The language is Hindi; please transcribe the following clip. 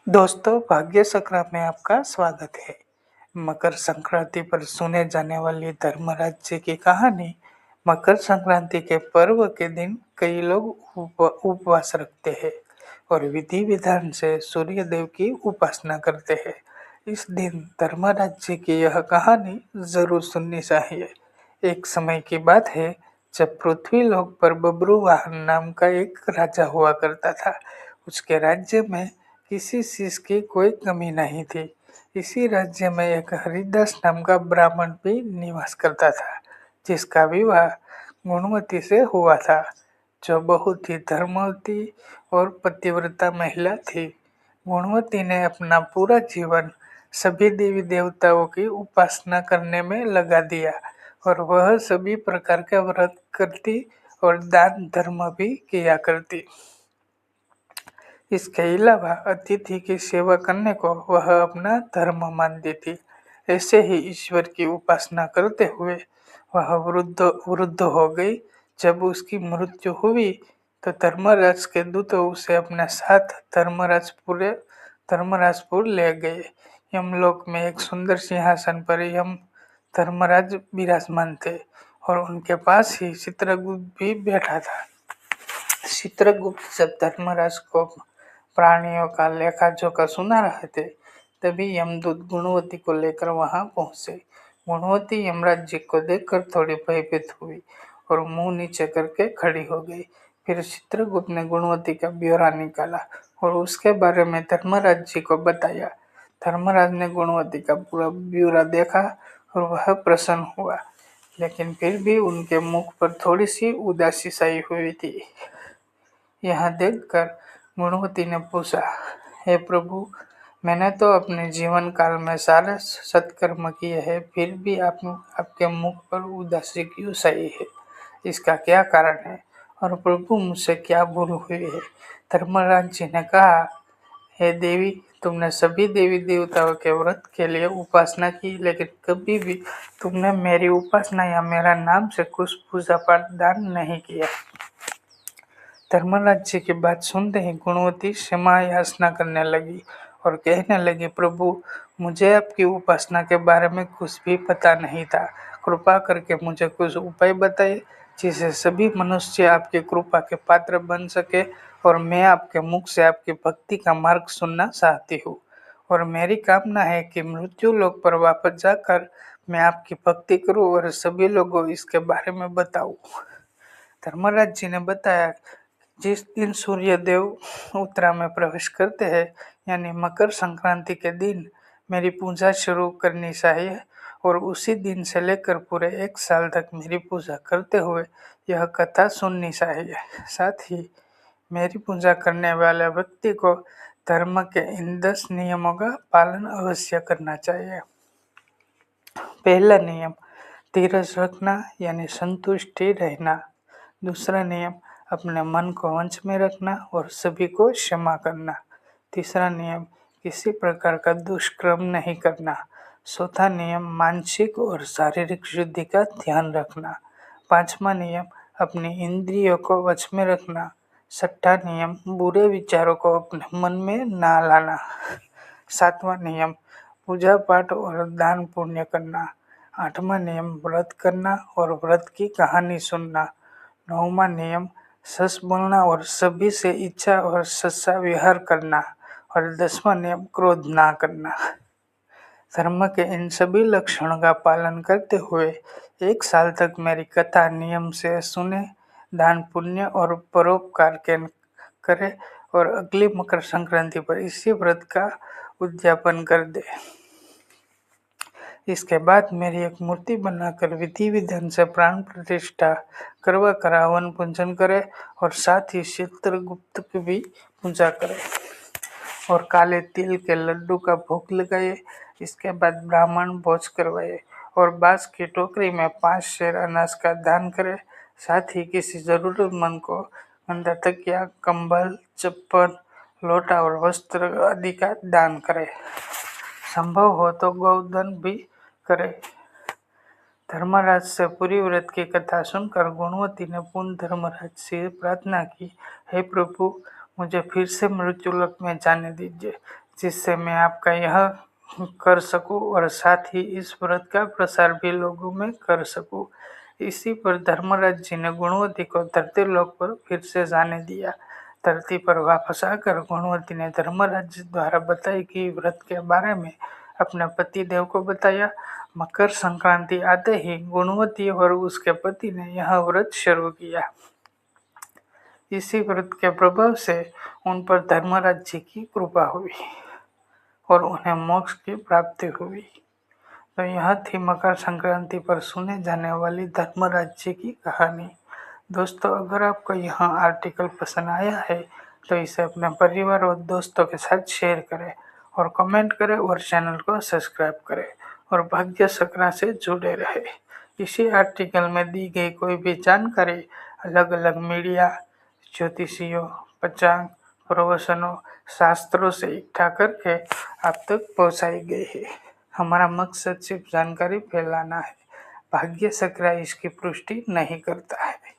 दोस्तों, भाग्य सक्रा में आपका स्वागत है। मकर संक्रांति पर सुने जाने वाली धर्मराज की कहानी। मकर संक्रांति के पर्व के दिन कई लोग उपवास रखते हैं और विधि विधान से सूर्य देव की उपासना करते हैं। इस दिन धर्मराज जी की यह कहानी जरूर सुननी चाहिए। एक समय की बात है जब पृथ्वी लोक पर बब्रुवाहन नाम का एक राजा हुआ करता था। उसके राज्य में किसी चीज की कोई कमी नहीं थी। इसी राज्य में एक हरिदास नाम का ब्राह्मण भी निवास करता था, जिसका विवाह गुणवती से हुआ था, जो बहुत ही धर्मवती और पतिव्रता महिला थी। गुणवती ने अपना पूरा जीवन सभी देवी देवताओं की उपासना करने में लगा दिया और वह सभी प्रकार के व्रत करती और दान धर्म भी किया करती। इसके अलावा अतिथि की सेवा करने को वह अपना धर्म मानती थी। ऐसे ही ईश्वर की उपासना करते हुए वह वृद्ध वृद्ध हो गई। जब उसकी मृत्यु हुई तो धर्मराज के दूतों उसे अपने साथ धर्मराजपुर ले गए। यमलोक में एक सुंदर सिंहासन पर यम धर्मराज विराजमान थे और उनके पास ही चित्रगुप्त भी बैठा था। चित्रगुप्त जब धर्मराज को प्राणियों का लेखा जोखा सुना रहे थे, तभी यमदूत गुणवती को लेकर वहां पहुंचे। गुणवती यमराज जी को देखकर थोड़ी भयभीत हुई और मुंह नीचे करके खड़ी हो गई। फिर चित्रगुप्त ने गुणवती का ब्यौरा निकाला और उसके बारे में धर्मराज जी को बताया। धर्मराज ने गुणवती का पूरा ब्यौरा देखा और वह प्रसन्न हुआ, लेकिन फिर भी उनके मुख पर थोड़ी सी उदासी छाई हुई थी। यह देखकर गुणवती ने पूछा, हे प्रभु, मैंने तो अपने जीवन काल में सारे सत्कर्म किए हैं, फिर भी आपके मुख पर उदासी क्यों छाई है? इसका क्या कारण है? और प्रभु, मुझसे क्या भूल हुई है? धर्मराज जी ने कहा, हे देवी, तुमने सभी देवी देवताओं के व्रत के लिए उपासना की, लेकिन कभी भी तुमने मेरी उपासना या मेरा नाम से कुछ पूजा पाठ दान नहीं किया। धर्मराज जी की बात सुनते ही गुणवती क्षमा याचना करने लगी और कहने लगी, प्रभु, मुझे आपकी उपासना के बारे में कुछ भी पता नहीं था। कृपा करके मुझे कुछ उपाय बताइए जिससे सभी मनुष्य आपकी कृपा के पात्र बन सके और मैं आपके मुख से आपकी भक्ति का मार्ग सुनना चाहती हूँ। और मेरी कामना है कि मृत्यु लोक पर वापस जाकर मैं आपकी भक्ति करूँ और सभी लोगों को इसके बारे में बताऊँ। धर्मराज जी ने बताया, जिस दिन सूर्य देव उत्तरा में प्रवेश करते हैं, यानी मकर संक्रांति के दिन मेरी पूजा शुरू करनी चाहिए और उसी दिन से लेकर पूरे एक साल तक मेरी पूजा करते हुए यह कथा सुननी चाहिए। साथ ही मेरी पूजा करने वाले व्यक्ति को धर्म के इन 10 नियमों का पालन अवश्य करना चाहिए। पहला नियम, धीरज रखना यानी संतुष्टि रहना। दूसरा नियम, अपने मन को वश में रखना और सभी को क्षमा करना। तीसरा नियम, किसी प्रकार का दुष्कर्म नहीं करना। चौथा नियम, मानसिक और शारीरिक शुद्धि का ध्यान रखना। पांचवा नियम, अपनी इंद्रियों को वश में रखना। छठा नियम, बुरे विचारों को अपने मन में ना लाना। सातवां नियम, पूजा पाठ और दान पुण्य करना। आठवां नियम, व्रत करना और व्रत की कहानी सुनना। नौवां नियम, सच बोलना और सभी से इच्छा और सच्चा व्यवहार करना। और 10वां नियम, क्रोध ना करना। धर्म के इन सभी लक्षणों का पालन करते हुए एक साल तक मेरी कथा नियम से सुने, दान पुण्य और परोपकार के करे और अगली मकर संक्रांति पर इसी व्रत का उद्यापन कर दे। इसके बाद मेरी एक मूर्ति बनाकर विधि विधान से प्राण प्रतिष्ठा करवा कर हवन पूजन करे और साथ ही चित्रगुप्त की भी पूजा करे और काले तिल के लड्डू का भोग लगाए। इसके बाद ब्राह्मण भोज करवाए और बांस की टोकरी में 5 शेर अनाज का दान करे। साथ ही किसी जरूरतमंद को गंदा तकिया, कंबल, चप्पल, लोटा और वस्त्र आदि का दान करे। संभव हो तो गोदान भी करे। धर्मराज से पूरी व्रत की कथा सुनकर गुणवती ने पुनः धर्मराज से प्रार्थना की, हे प्रभु, मुझे फिर से मृत्युलोक में जाने दीजिए। जिससे मैं आपका यह कर सकूं और साथ ही इस व्रत का प्रसार भी लोगों में कर सकूं। इसी पर धर्मराज जी ने गुणवती को धरती लोक पर फिर से जाने दिया। धरती पर वापस आकर गुणवती ने धर्मराज जी द्वारा बताई कि व्रत के बारे में अपने पति देव को बताया। मकर संक्रांति आते ही गुणवती और उसके पति ने यह व्रत शुरू किया। इसी व्रत के प्रभाव से उन पर धर्मराज जी की कृपा हुई और उन्हें मोक्ष की प्राप्ति हुई। तो यह थी मकर संक्रांति पर सुने जाने वाली धर्मराज जी की कहानी। दोस्तों, अगर आपको यह आर्टिकल पसंद आया है तो इसे अपने परिवार और दोस्तों के साथ शेयर करें और कमेंट करें और चैनल को सब्सक्राइब करें और भाग्य सक्रा से जुड़े रहे। इसी आर्टिकल में दी गई कोई भी जानकारी अलग अलग मीडिया, ज्योतिषियों, पंचांग, प्रवचनों, शास्त्रों से इकट्ठा करके आप तक पहुंचाई गई है। हमारा मकसद सिर्फ जानकारी फैलाना है। भाग्य सक्रा इसकी पुष्टि नहीं करता है।